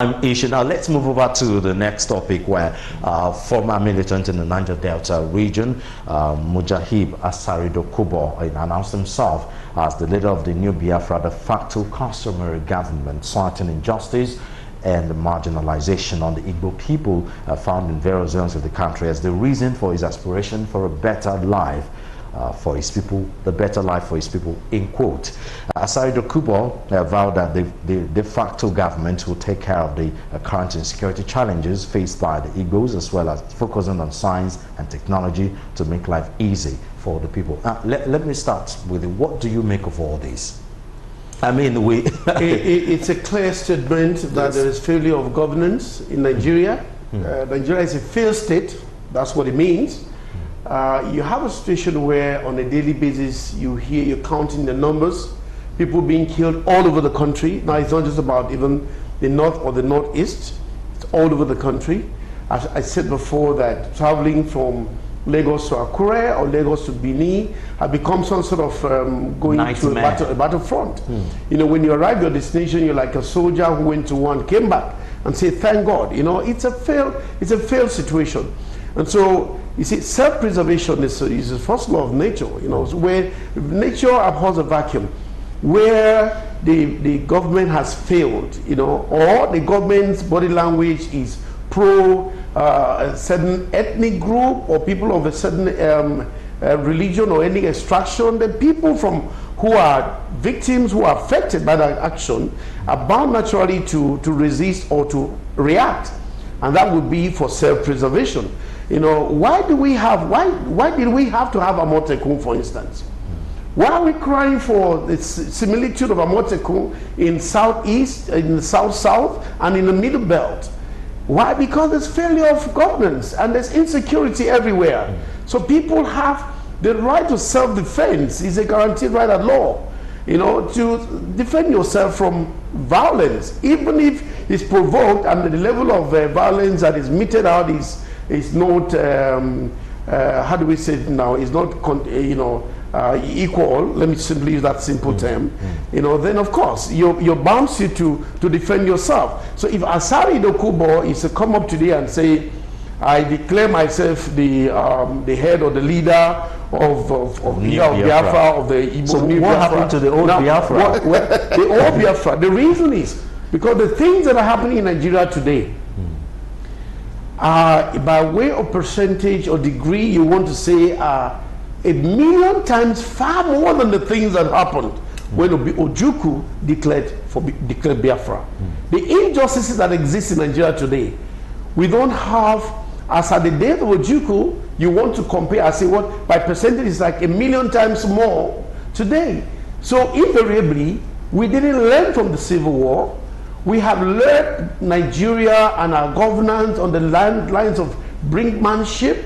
issue. Now let's move over to the next topic, where former militant in the Niger Delta region, Mujahid Asari Dokubo, announced himself as the leader of the new Biafra de facto customary government, citing injustice and marginalization on the Igbo people found in various zones of the country as the reason for his aspiration for a better life for his people, the better life for his people, in quote. Asari Dokubo vowed that the de facto government will take care of the current insecurity challenges faced by the Igbos, as well as focusing on science and technology to make life easy for the people. Let me start with it. What do you make of all this? I mean, it's a clear statement that there is failure of governance in Nigeria. Nigeria is a failed state. That's what it means. You have a situation where on a daily basis you're counting the numbers, people being killed all over the country. Now it's not just about even the north or the northeast, it's all over the country. I said before that traveling from Lagos to Akure or Lagos to Benin have become some sort of going to a battlefront. You know, when you arrive at your destination, you're like a soldier who went to war and came back and say, thank God. You know, it's a failed situation. And so, you see, self-preservation is the first law of nature, you know, where nature abhors a vacuum, where the government has failed, you know, or the government's body language is pro a certain ethnic group or people of a certain religion or any extraction, the people who are victims, who are affected by that action, are bound naturally to resist or to react. And that would be for self-preservation. You know, why did we have to have Amotekun, for instance? Why are we crying for the similitude of Amotekun in southeast, in the south, and in the middle belt? Why? Because there's failure of governance and there's insecurity everywhere. So people have the right to self-defense. Is a guaranteed right at law. You know, to defend yourself from violence, even if it's provoked and the level of violence that is meted out is not, how do we say it now, is not, you know, equal. Let me simply use that simple term. You know, then of course, you're bound to defend yourself. So if Asari Dokubo is to come up today and say, I declare myself the head or the leader of Biafra, of the Igbo. So what happened to the old Biafra? The old Biafra, the reason is because the things that are happening in Nigeria today, by way of percentage or degree, you want to say, are 1,000,000 times far more than the things that happened when Ojukwu declared Biafra. The injustices that exist in Nigeria today, we don't have, as at the death of Ojukwu, you want to compare and say what by percentage is like 1,000,000 times more today. So invariably, we didn't learn from the Civil War. We have led Nigeria and our governance on the lines of brinkmanship.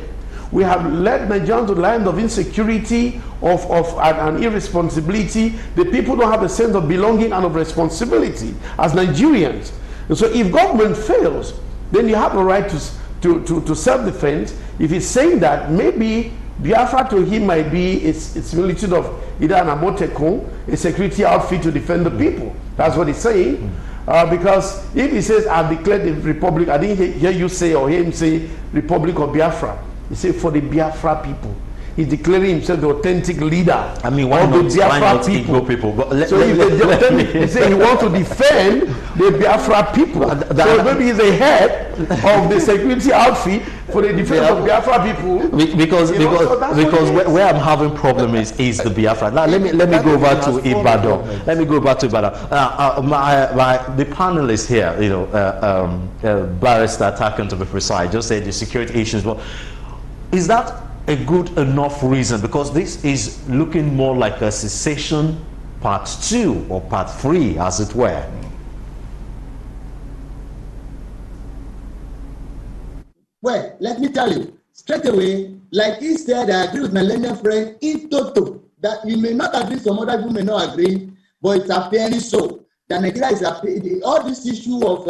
We have led Nigerians to the lines of insecurity, and irresponsibility. The people don't have a sense of belonging and of responsibility as Nigerians. And so if government fails, then you have a right to self-defense. If he's saying that, maybe Biafra to him might be its similitude of either an Amotekun, a security outfit to defend the people. That's what he's saying. Because if he says, I've declared the republic, I didn't hear you say or hear him say Republic of Biafra. He said for the Biafra people. He's declaring himself the authentic leader. I mean, why not Igbo people? So if he say he wants to defend the Biafra people, so maybe he's a head of the security outfit for the defense of Biafra people. Because where I'm having problem is the Biafra. Now let me go over to Ibadan. Let me go back to Ibadan. The panelists here, you know, Barrister Takan to be precise, just said the security issues. Well, is that a good enough reason? Because this is looking more like a secession part 2 or part 3, as it were. Well, let me tell you straight away, like he said, I agree with my learned friend in toto, that you may not agree, some other people may not agree, but it's apparently so. That Nigeria is all this issue of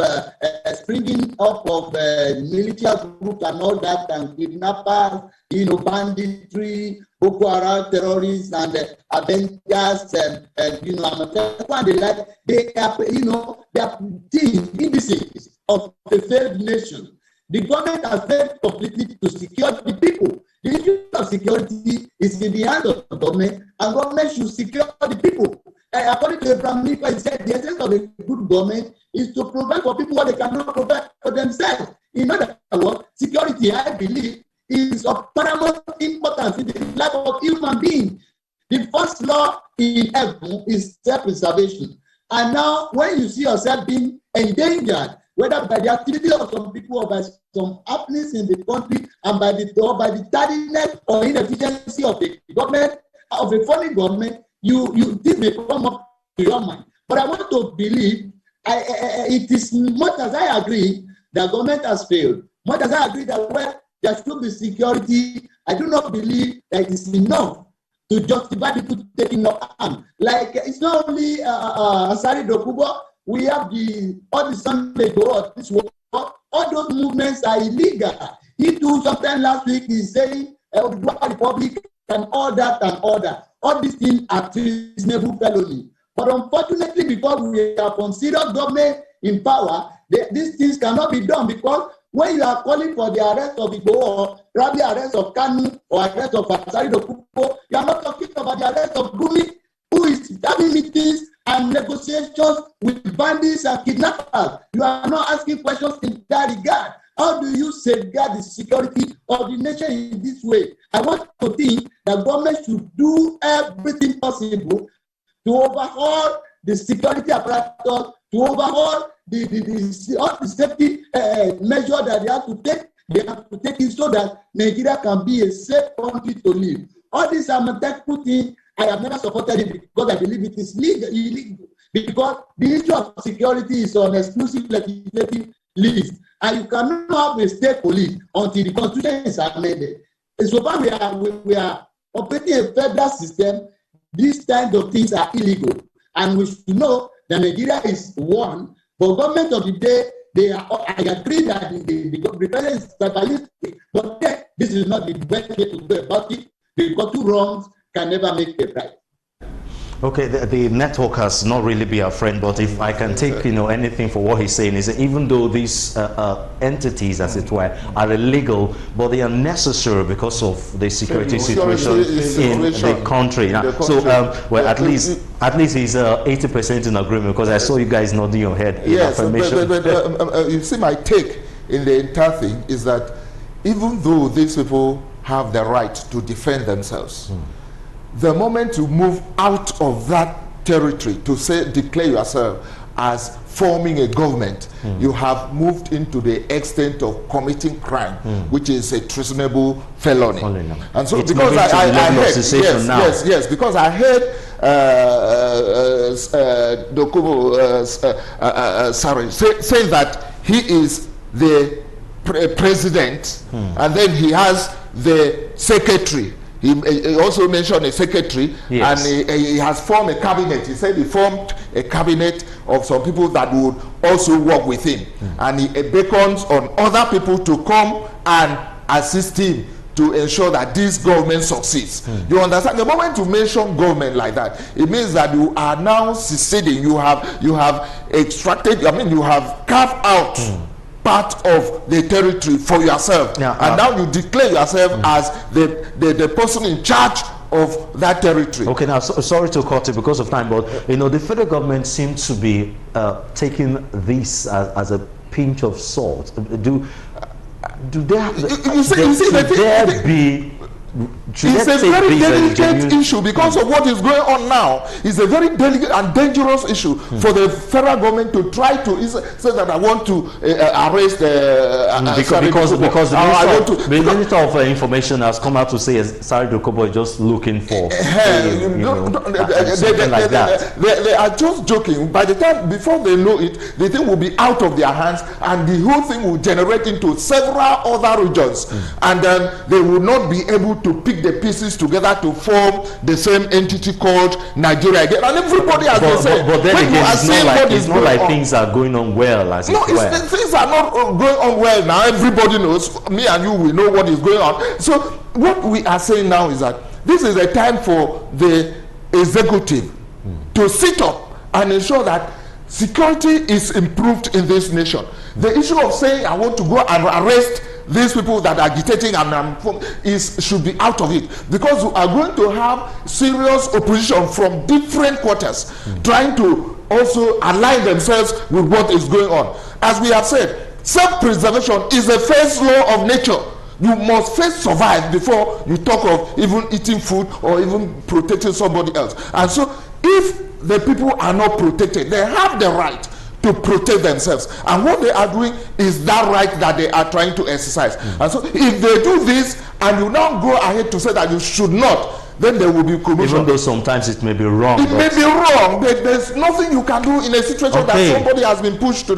springing up of military groups and all that, and kidnappers, you know, banditry, Boko Haram terrorists, and Avengers, and you know, and the like. They are, you know, they are things, indices. of a failed nation. The government has failed completely to secure the people. The issue of security is in the hands of the government, and government should secure the people. According to Abraham Lincoln, he said the essence of a good government is to provide for people what they cannot provide for themselves. In other words, security, I believe, is of paramount importance in the life of human beings. The first law in heaven is self-preservation. And now, when you see yourself being endangered, whether by the activity of some people or by some happenings in the country, and by the tardiness or inefficiency of the government, of a foreign government, this may come up to your mind. But I want to believe, it is much as I agree that government has failed, much as I agree that there should be security, I do not believe that it is enough to justify people taking up arms. Like, it's not only Asari Dokubo, we have all the Sunday go this war, all those movements are illegal. He too, sometime last week, he's saying, the Republic and all that and all that. All these things are treasonable felony. But unfortunately, because we have considered government in power, these things cannot be done, because when you are calling for the arrest of Igbo or probably arrest of Kanu or arrest of Asari Dokubo, you are not talking about the arrest of Gumi, who is having meetings and negotiations with bandits and kidnappers. You are not asking questions in that regard. How do you safeguard the security of the nation in this way? I want to think that government should do everything possible to overhaul the security apparatus, to overhaul all the safety measures that they have to take. They have to take it so that Nigeria can be a safe country to live. All these are technical things. I have never supported it because I believe it is illegal. Because the issue of security is on exclusive legislative list, and you cannot have a state police until the constitution is amended. And so far we are operating a federal system. These kinds of things are illegal, and we should know that Nigeria is one. But government of the day, I agree that the president is tribalistic, but this is not the best way to go about it, because two wrongs can never make a right. Okay, the network has not really been our friend, but if I can take anything for what he's saying, is that even though these entities, as it were, are illegal, but they are necessary because of the security situation in the country. Well, at least he's 80% in agreement, because I saw you guys nodding your head in affirmation. But you see, my take in the entire thing is that even though these people have the right to defend themselves, the moment you move out of that territory to declare yourself as forming a government, you have moved into the extent of committing crime, which is a treasonable felony. And so, because I heard, because I heard Dokubo saying that he is the president, and then he has the secretary. He also mentioned a secretary, and he has formed a cabinet. He said he formed a cabinet of some people that would also work with him. And he beckons on other people to come and assist him to ensure that this government succeeds. You understand? The moment you mention government like that, it means that you are now seceding. You have extracted, you have carved out part of the territory for yourself, and now you declare yourself as the person in charge of that territory. Okay, now sorry to cut it because of time, but the federal government seems to be taking this as a pinch of salt. Do there be It's a very delicate issue because of what is going on now. It's a very delicate and dangerous issue for the federal government to try to say that I want to arrest because the Minister of Information has come out to say Asari Dokubo is just looking for something like that. They are just joking. By the time before they know it, the thing will be out of their hands, and the whole thing will generate into several other regions, and then they will not be able to pick the pieces together to form the same entity called Nigeria again. And everybody has been saying, but then again, it's not like things are going on well as it were. Things are not going on well now. Everybody knows. Me and you, we know what is going on. So what we are saying now is that this is a time for the executive to sit up and ensure that security is improved in this nation. The issue of saying I want to go and arrest these people that are agitating and should be out of it, because we are going to have serious opposition from different quarters trying to also align themselves with what is going on. As we have said, self-preservation is the first law of nature. You must first survive before you talk of even eating food or even protecting somebody else. And so if the people are not protected, they have the right to protect themselves, and what they are doing is that right that they are trying to exercise. And so if they do this and you now go ahead to say that you should not, then there will be commotion. Even though sometimes it may be wrong. It may be wrong, but there's nothing you can do in a situation that somebody has been pushed to